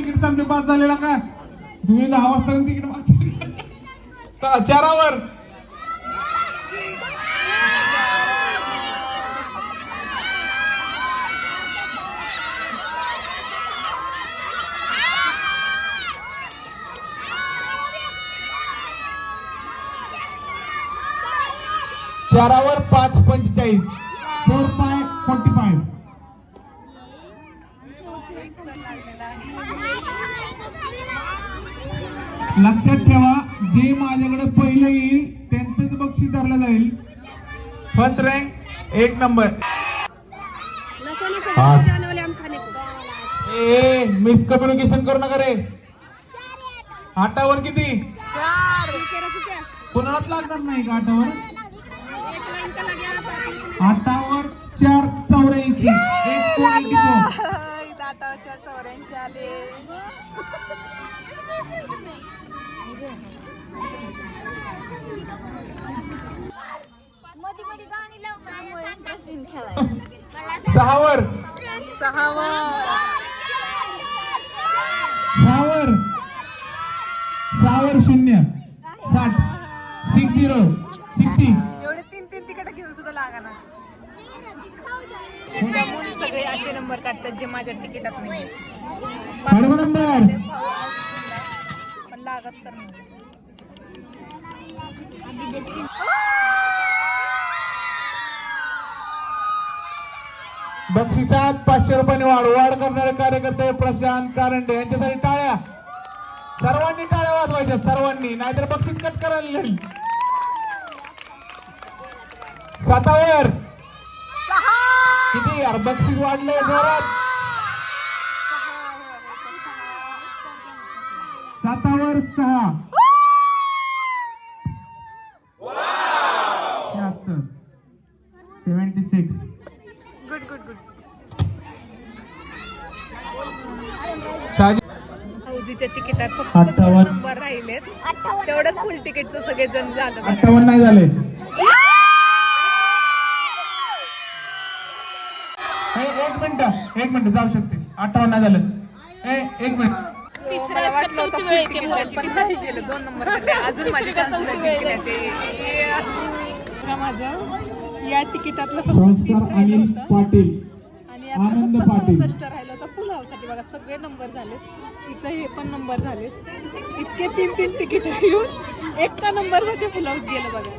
ticket संपले pass झालेला का तुम्ही 10 वाजता तिकीट चला 4वर 5:45 4:45 लक्षात ठेवा जे माझ्याकडे पहिलं येईल त्यांचंच बक्षीस धरलं जाईल first rank 1 number miss communication करू नका रे 8वर किती 4 कोणालाच लागणार नाही का 8वर 8वर 4:84 1 कोण दातावरच्या 84 आले मध्ये मध्ये गाणी लावण्यामुळे इंटरेस्टिंग खेळायला 6वर 0 60 60 एवढे 3 तिकीट घेऊन सुद्धा लागाना त्यामुळे सगळे असे नंबर काढतात जे माझ्या तिकीटात नाही नंबर पण लागत तर नाही बक्षिसात 500 रुपयांनी वाढ करणारे कार्यकर्ते प्रशांत कारंडे यांच्यासाठी टाळ्या सर्वांनी टाळ्या वाजवायच्या सर्वांनी नाहीतर बक्षीस कट करायला लागेल 7वर किती यार बक्षीस वाढलंय जोरात 7वर 6 76 गुड फौजीच्या तिकिटात फक्त 58 नंबर राहिलेत तेवढंच फुल तिकीटचं सगळे जण झालं 58 नाही झाले एक मिनिट जाऊ शकते 58 नाही झालं 1 मिनिट गेलं 2 नंबर अजून माझे माझं या तिकिटातलं संस्कार अनिल पाटील आणि आनंद पाटील 65 राहिलं होतं फुल हाऊससाठी बघा सगळे नंबर झाले इथं हे पण नंबर झाले इतके 3 तिकीट घेऊन एका नंबरसाठी फुल हाऊस गेलं बघा